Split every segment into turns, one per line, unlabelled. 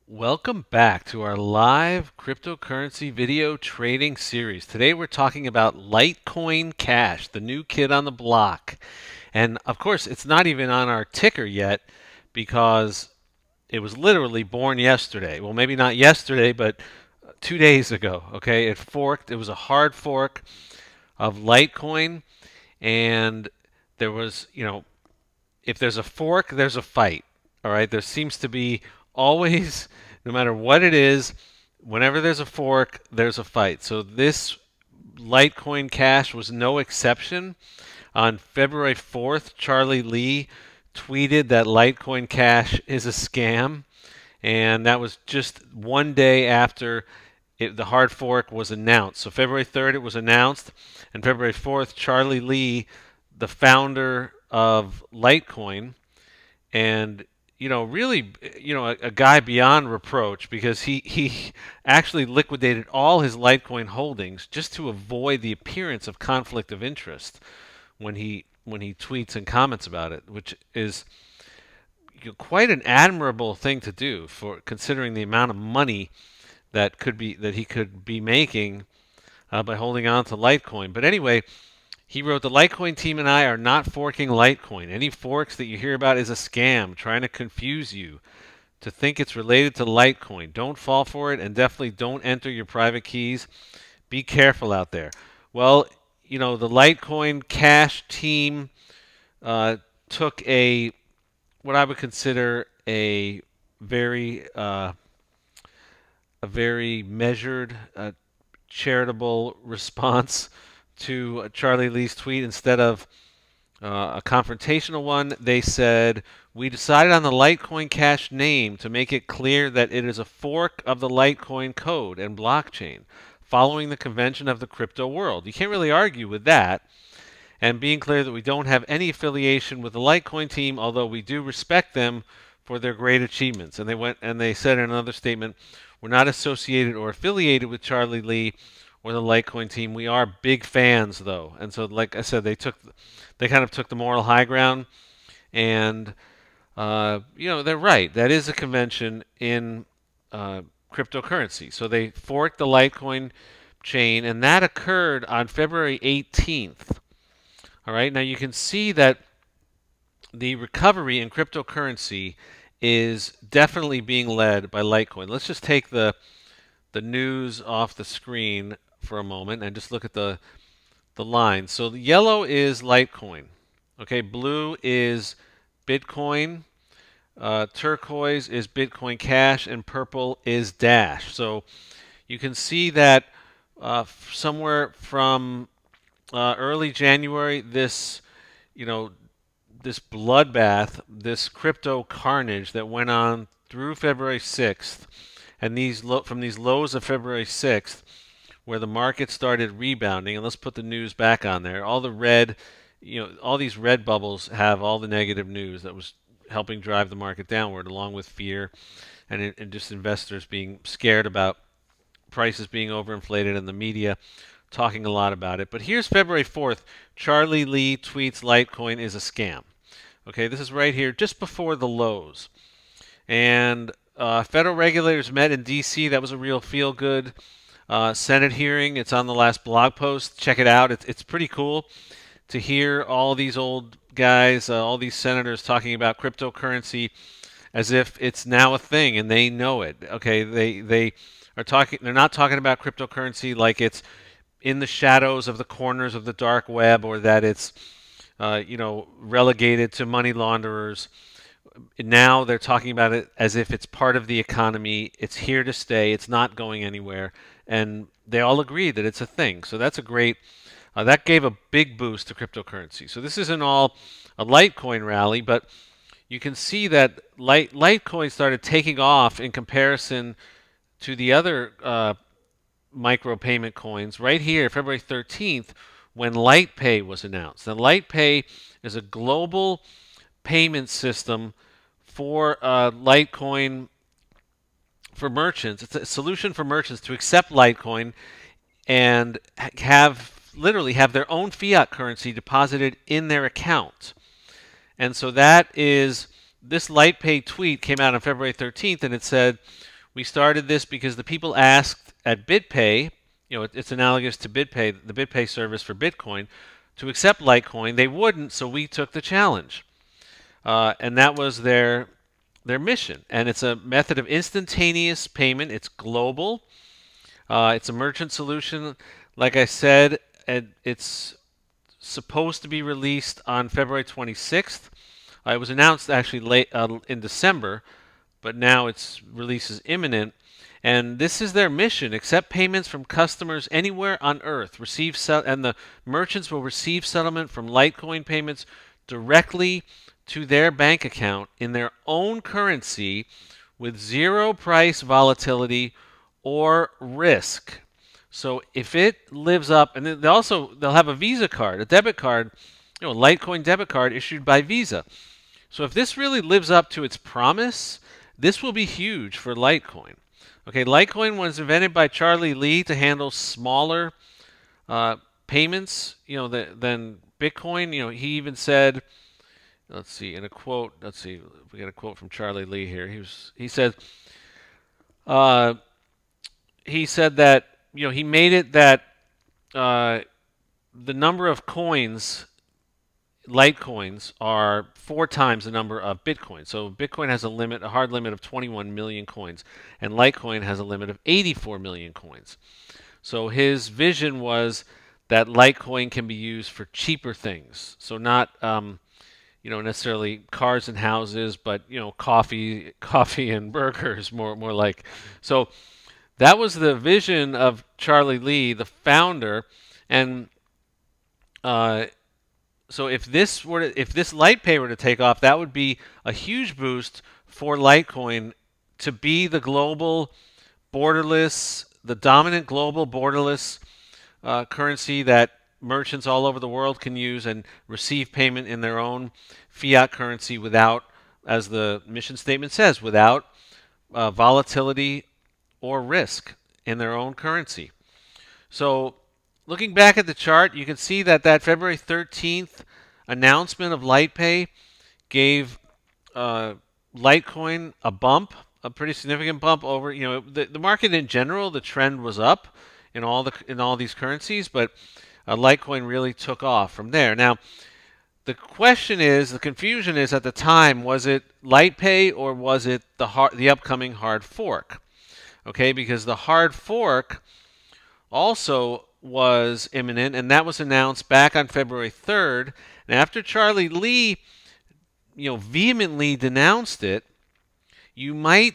Welcome back to our live cryptocurrency video trading series. Today we're talking about Litecoin Cash, the new kid on the block. And of course, it's not even on our ticker yet because it was literally born yesterday. Well, maybe not yesterday, but 2 days ago. Okay, it forked. It was a hard fork of Litecoin, and there was, if there's a fork, there's a fight. All right, there seems to be always, no matter what it is, whenever there's a fork, there's a fight. So this Litecoin Cash was no exception. On February 4th, Charlie Lee tweeted that Litecoin Cash is a scam, and that was just one day after the hard fork was announced. So February 3rd, it was announced, and February 4th, Charlie Lee, the founder of Litecoin, and really, a guy beyond reproach because he actually liquidated all his Litecoin holdings just to avoid the appearance of conflict of interest when he tweets and comments about it, which is quite an admirable thing to do for considering the amount of money that he could be making by holding on to Litecoin. But anyway, he wrote, "The Litecoin team and I are not forking Litecoin. Any forks that you hear about is a scam, trying to confuse you to think it's related to Litecoin. Don't fall for it, and definitely don't enter your private keys. Be careful out there." Well, the Litecoin Cash team took what I would consider a very measured, charitable response to Charlie Lee's tweet. Instead of a confrontational one, they said, "We decided on the Litecoin Cash name to make it clear that it is a fork of the Litecoin code and blockchain, following the convention of the crypto world." You can't really argue with that. And being clear that we don't have any affiliation with the Litecoin team, although we do respect them for their great achievements. And they said in another statement, "We're not associated or affiliated with Charlie Lee or the Litecoin team. We are big fans, though." And so, like I said, they kind of took the moral high ground, and they're right. That is a convention in cryptocurrency. So they forked the Litecoin chain, and that occurred on February 18th. All right. Now you can see that the recovery in cryptocurrency is definitely being led by Litecoin. Let's just take the news off the screen for a moment and just look at the lines. So the yellow is Litecoin. Okay, blue is Bitcoin, turquoise is Bitcoin Cash, and purple is Dash. So you can see that somewhere from early January, this bloodbath, this crypto carnage that went on through February 6th, and from these lows of February 6th, where the market started rebounding. And let's put the news back on there. All the red, all these red bubbles have all the negative news that was helping drive the market downward, along with fear and just investors being scared about prices being overinflated and the media talking a lot about it. But here's February 4th. Charlie Lee tweets Litecoin is a scam. Okay, this is right here, just before the lows. And federal regulators met in D.C. That was a real feel-good Senate hearing. It's on the last blog post. Check it out. It's pretty cool to hear all these old guys, all these senators talking about cryptocurrency as if it's now a thing and they know it. Okay, they are talking. They're not talking about cryptocurrency like it's in the shadows of the corners of the dark web, or that it's relegated to money launderers. Now they're talking about it as if it's part of the economy. It's here to stay. It's not going anywhere. And they all agree that it's a thing. So that's a great, that gave a big boost to cryptocurrency. So this isn't all a Litecoin rally, but you can see that Litecoin started taking off in comparison to the other micro payment coins right here, February 13th, when LitePay was announced. Now, LitePay is a global payment system for Litecoin for merchants. It's a solution for merchants to accept Litecoin and literally have their own fiat currency deposited in their account. And so that is, this LitePay tweet came out on February 13th, and it said, We started this because the people asked at BitPay, it's analogous to BitPay, the BitPay service for Bitcoin, to accept Litecoin. They wouldn't, so we took the challenge. And that was their mission. And it's a method of instantaneous payment. It's global. It's a merchant solution. Like I said, it's supposed to be released on February 26th. It was announced actually late in December, but now its release is imminent. And this is their mission: accept payments from customers anywhere on Earth. And the merchants will receive settlement from Litecoin payments directly to their bank account in their own currency with zero price volatility or risk. So if it lives up, and they'll have a Visa card, a debit card, a Litecoin debit card issued by Visa. So if this really lives up to its promise, this will be huge for Litecoin. Okay, Litecoin was invented by Charlie Lee to handle smaller payments, than Bitcoin. He even said, let's see, in a quote, let's see, we got a quote from Charlie Lee here. He said that he made it that the number of coins, Litecoins, are 4 times the number of Bitcoin. So Bitcoin has a hard limit of 21 million coins, and Litecoin has a limit of 84 million coins. So his vision was that Litecoin can be used for cheaper things. So not necessarily cars and houses, but coffee and burgers, more like. So that was the vision of Charlie Lee, the founder, and so if this LitePay were to take off, that would be a huge boost for Litecoin to be the dominant global borderless currency that merchants all over the world can use and receive payment in their own fiat currency without, as the mission statement says, without volatility or risk in their own currency. So looking back at the chart, you can see that February 13th announcement of LitePay gave Litecoin a bump, a pretty significant bump over. The market in general, the trend was up in all these currencies, but Litecoin really took off from there. Now, the confusion is, at the time, was it LitePay or was it the upcoming hard fork? Okay, because the hard fork also was imminent, and that was announced back on February 3rd. And after Charlie Lee, vehemently denounced it, you might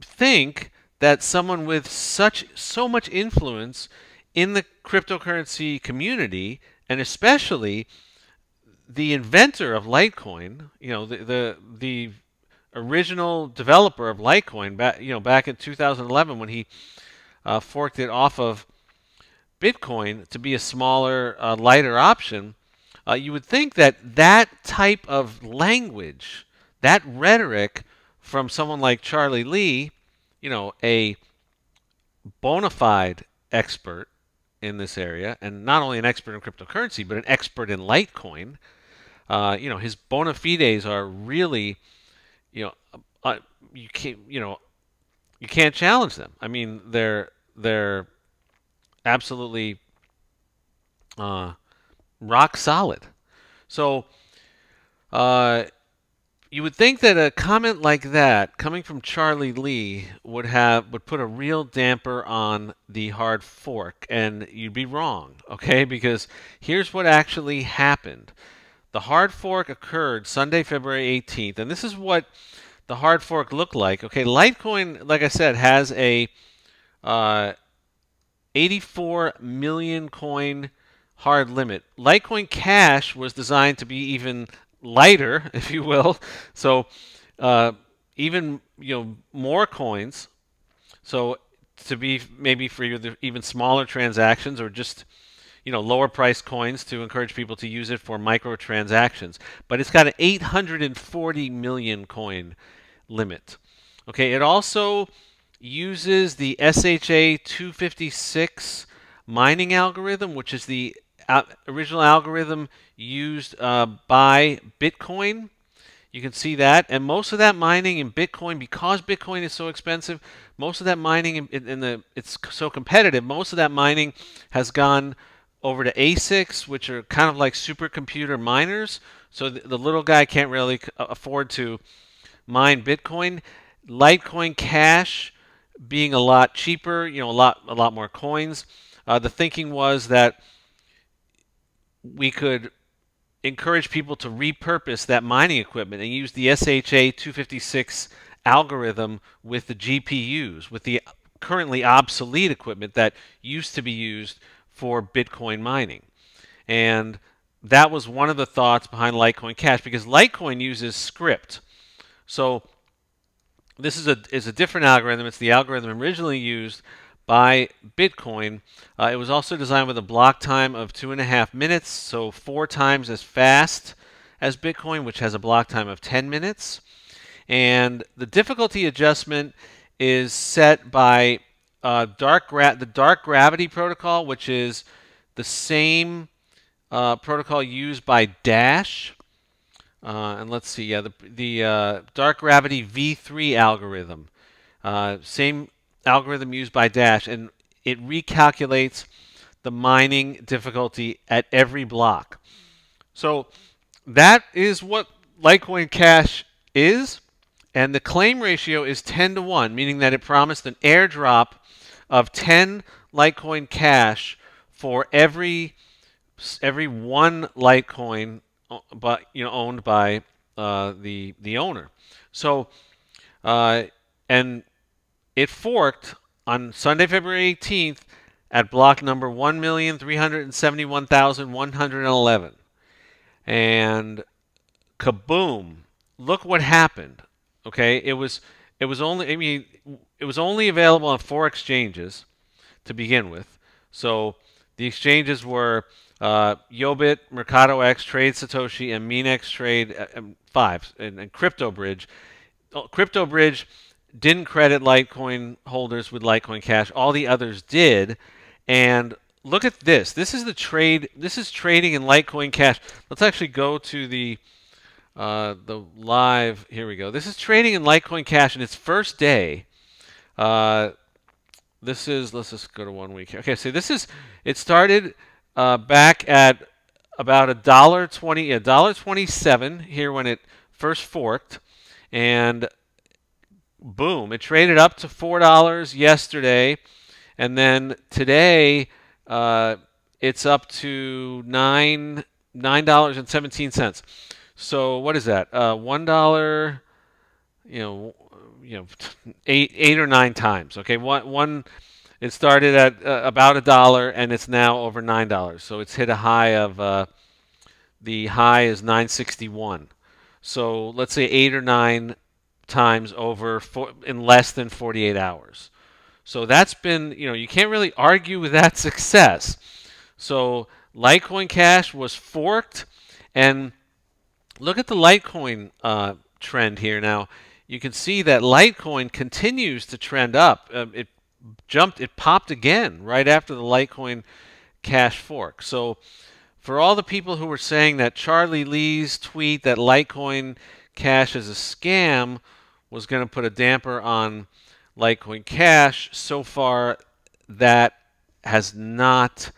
think that someone with so much influence in the cryptocurrency community, and especially the inventor of Litecoin, the original developer of Litecoin, back in 2011 when he forked it off of Bitcoin to be a smaller, lighter option, you would think that type of language, that rhetoric from someone like Charlie Lee, a bona fide expert in this area, and not only an expert in cryptocurrency, but an expert in Litecoin, his bona fides are really, you can't challenge them. I mean, they're absolutely rock solid. So you would think that a comment like that coming from Charlie Lee would put a real damper on the hard fork, and you'd be wrong, okay? Because here's what actually happened. The hard fork occurred Sunday, February 18th, and this is what the hard fork looked like. Okay, Litecoin, like I said, has a 84 million coin hard limit. Litecoin Cash was designed to be even lighter, if you will. So even more coins. So to be maybe for even smaller transactions, or just lower price coins to encourage people to use it for micro transactions. But it's got an 840 million coin limit. Okay, it also uses the SHA 256 mining algorithm, which is the original algorithm used by Bitcoin. You can see that, and most of that mining in Bitcoin, because Bitcoin is so expensive, most of that mining it's so competitive. Most of that mining has gone over to ASICs, which are kind of like supercomputer miners. So the little guy can't really afford to mine Bitcoin. Litecoin Cash being a lot cheaper, a lot more coins. The thinking was that we could encourage people to repurpose that mining equipment and use the SHA-256 algorithm with the GPUs, with the currently obsolete equipment that used to be used for Bitcoin mining. And that was one of the thoughts behind Litecoin Cash, because Litecoin uses script. So this is a different algorithm. It's the algorithm originally used by Bitcoin. It was also designed with a block time of 2.5 minutes, so 4 times as fast as Bitcoin, which has a block time of 10 minutes. And the difficulty adjustment is set by the dark gravity protocol, which is the same protocol used by Dash. And let's see, yeah, the dark gravity V3 algorithm, same algorithm used by Dash, and it recalculates the mining difficulty at every block. So that is what Litecoin Cash is, and the claim ratio is 10-to-1, meaning that it promised an airdrop of 10 Litecoin Cash for every one Litecoin, but owned by the owner. So and it forked on Sunday, February 18th at block number 1,371,111. And kaboom! Look what happened. Okay, it was only available on 4 exchanges to begin with. So the exchanges were Yobit, Mercado X, Trade Satoshi, and MeanX Trade 5, and CryptoBridge. CryptoBridge didn't credit Litecoin holders with Litecoin Cash. All the others did. And look at this. This is the trade. This is trading in Litecoin Cash. Let's actually go to the live. Here we go. This is trading in Litecoin Cash in its first day. Let's just go to 1 week here. Okay, so it started back at about $1.27 here when it first forked, and boom, it traded up to $4 yesterday, and then today it's up to $9.17. So what is that? $1, eight or 9 times. Okay, it started at about $1, and it's now over $9. So it's hit a high of the high is 961. So let's say 8 or 9 times over in less than 48 hours. So that's been, you can't really argue with that success. So Litecoin Cash was forked, and look at the Litecoin trend here. Now you can see that Litecoin continues to trend up. It popped again right after the Litecoin Cash fork. So for all the people who were saying that Charlie Lee's tweet that Litecoin Cash is a scam was going to put a damper on Litecoin Cash, so far that has not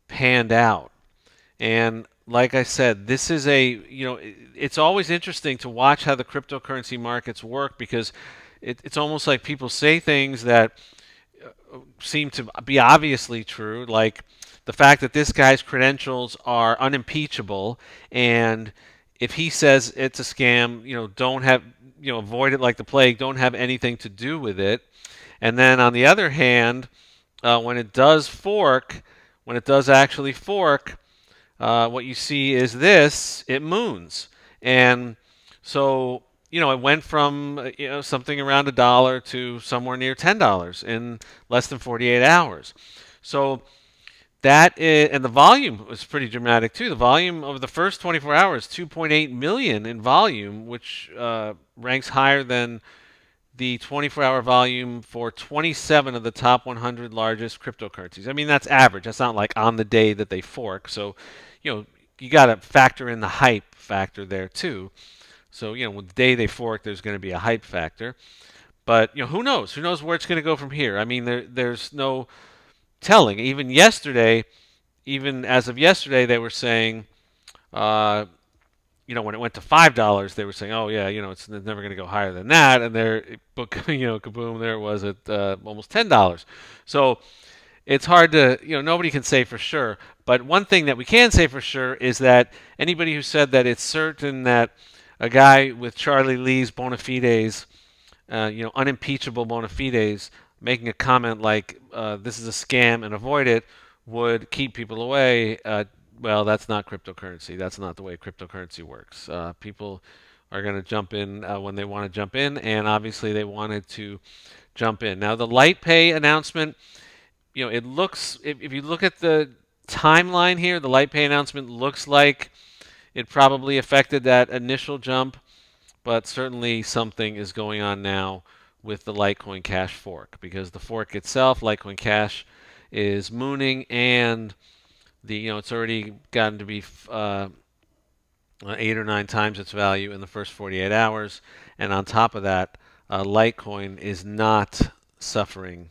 panned out. And like I said, this is it's always interesting to watch how the cryptocurrency markets work, because it's almost like people say things that seem to be obviously true, like the fact that this guy's credentials are unimpeachable, and if he says it's a scam, avoid it like the plague, don't have anything to do with it. And then on the other hand, when it does actually fork, what you see is it moons. And so, it went from something around $1 to somewhere near $10 in less than 48 hours. So and the volume was pretty dramatic too. The volume over the first 24 hours, 2.8 million in volume, which ranks higher than the 24-hour volume for 27 of the top 100 largest cryptocurrencies. I mean, that's average. That's not like on the day that they fork. So, you got to factor in the hype factor there too. So, the day they fork, there's going to be a hype factor. But, who knows? Who knows where it's going to go from here? I mean, there's no telling. Even as of yesterday, they were saying, when it went to $5, they were saying, oh yeah, it's never going to go higher than that, and kaboom, there it was at almost $10. So it's hard to, nobody can say for sure. But one thing that we can say for sure is that anybody who said that it's certain that a guy with Charlie Lee's bona fides, unimpeachable bona fides, making a comment like this is a scam and avoid it would keep people away. Well, that's not cryptocurrency. That's not the way cryptocurrency works. People are going to jump in when they want to jump in, and obviously they wanted to jump in. Now, the LightPay announcement, it looks, if you look at the timeline here, the LightPay announcement looks like it probably affected that initial jump, but certainly something is going on now with the Litecoin Cash fork, because the fork itself, Litecoin Cash, is mooning, and it's already gotten to be 8 or 9 times its value in the first 48 hours, and on top of that, Litecoin is not suffering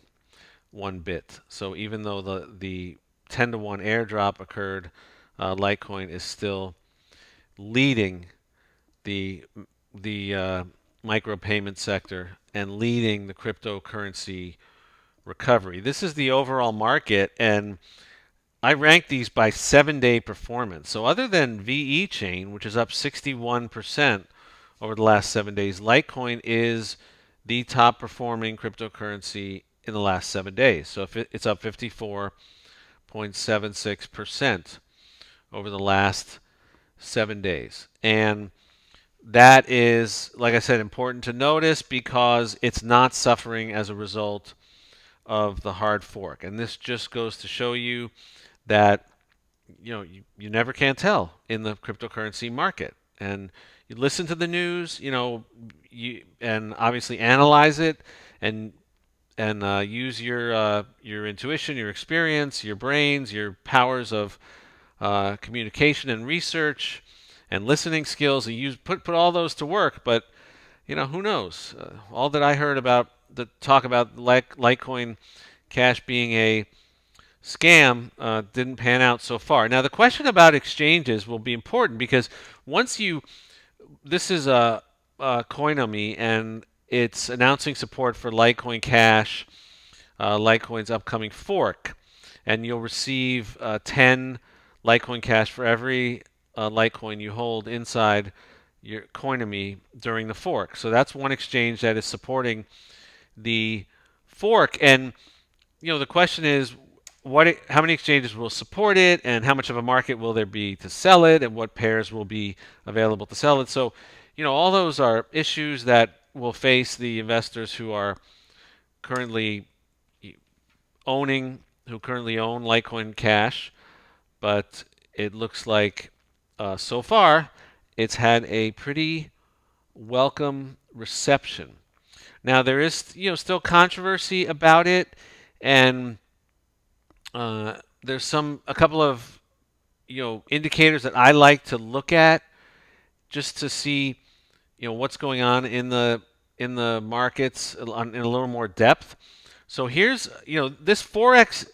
one bit. So even though the 10-to-1 airdrop occurred, Litecoin is still leading the micropayment sector and leading the cryptocurrency recovery. This is the overall market, and I rank these by 7-day performance. So other than VE Chain, which is up 61% over the last 7 days, Litecoin is the top performing cryptocurrency in the last 7 days. So if it's up 54.76% over the last 7 days. And that is, like I said, important to notice because it's not suffering as a result of the hard fork. And this just goes to show you that you never can tell in the cryptocurrency market. And you listen to the news, and obviously analyze it, and use your intuition, your experience, your brains, your powers of communication and research and listening skills, and put all those to work. But who knows? All that I heard about the talk about Litecoin Cash being a scam didn't pan out so far. Now, the question about exchanges will be important because this is a Coinomi, and it's announcing support for Litecoin Cash, Litecoin's upcoming fork, and you'll receive 10 Litecoin Cash for every Litecoin you hold inside your Coinomi during the fork. So that's one exchange that is supporting the fork, and the question is, how many exchanges will support it, and how much of a market will there be to sell it, and what pairs will be available to sell it? So, all those are issues that will face the investors who currently own Litecoin Cash, but it looks like so far it's had a pretty welcome reception. Now, there is still controversy about it, and there's a couple of indicators that I like to look at just to see what's going on in the markets in a little more depth. So here's this Forex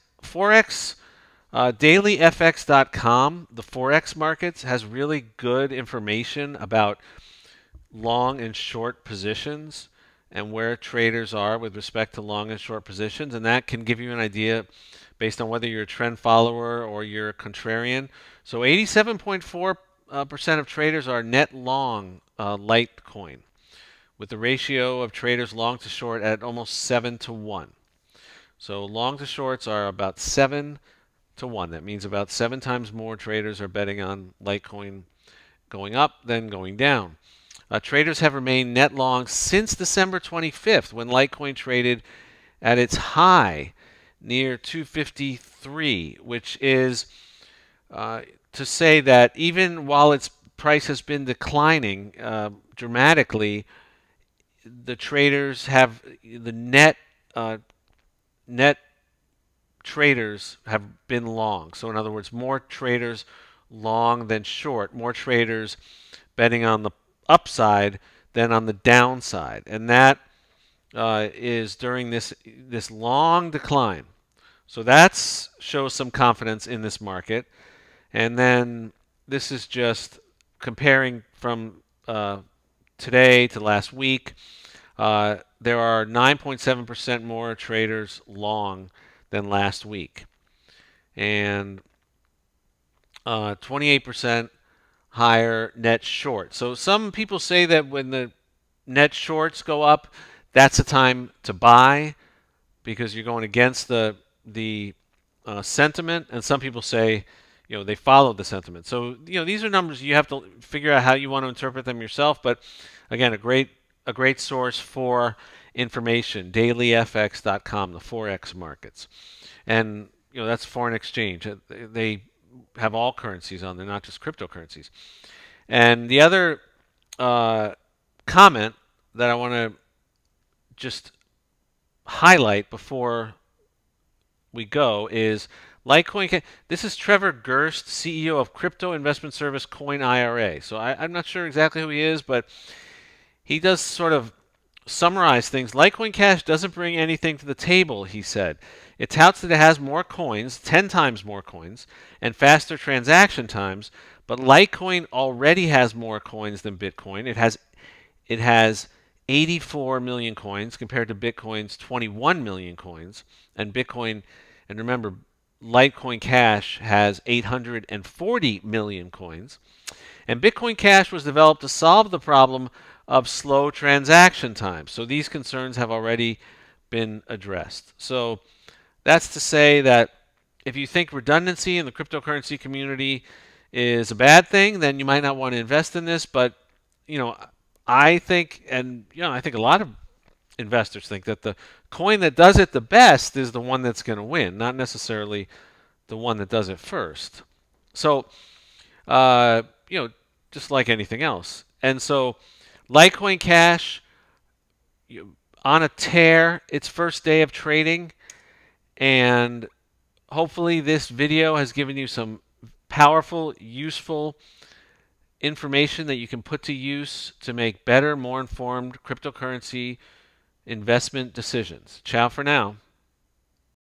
dailyfx.com, the Forex markets, has really good information about long and short positions and where traders are with respect to long and short positions, and that can give you an idea based on whether you're a trend follower or you're a contrarian. So 87.4% of traders are net long Litecoin, with the ratio of traders long to short at almost 7-to-1. So long to shorts are about 7-to-1. That means about 7 times more traders are betting on Litecoin going up than going down. Traders have remained net long since December 25th, when Litecoin traded at its high near 253, which is to say that even while its price has been declining dramatically, the traders have the net traders have been long. So in other words, more traders long than short, more traders betting on upside than on the downside, and that is during this long decline. So that shows some confidence in this market. And then this is just comparing from today to last week. There are 9.7% more traders long than last week, and 28% higher net short. So some people say that when the net shorts go up, that's a time to buy because you're going against the sentiment, and some people say, they follow the sentiment. So, these are numbers you have to figure out how you want to interpret them yourself. But again, a great source for information, dailyfx.com, the Forex markets. And, that's foreign exchange. They have all currencies on there, not just cryptocurrencies. And the other comment that I want to just highlight before we go is Litecoin. This is Trevor Gerst, CEO of crypto investment service Coin IRA. So I'm not sure exactly who he is, but he does sort of summarize things. Litecoin Cash doesn't bring anything to the table, he said. It touts that it has more coins, 10 times more coins, and faster transaction times, but Litecoin already has more coins than Bitcoin. It has 84 million coins compared to Bitcoin's 21 million coins. And Bitcoin, and remember, Litecoin Cash has 840 million coins. And Bitcoin Cash was developed to solve the problem of slow transaction times. So these concerns have already been addressed. So that's to say that if you think redundancy in the cryptocurrency community is a bad thing, then you might not want to invest in this. But, I think, and I think a lot of investors think that the coin that does it the best is the one that's going to win, not necessarily the one that does it first. So, just like anything else. And so, Litecoin Cash on a tear, its first day of trading, and hopefully this video has given you some powerful, useful information that you can put to use to make better, more informed cryptocurrency investment decisions. Ciao for now.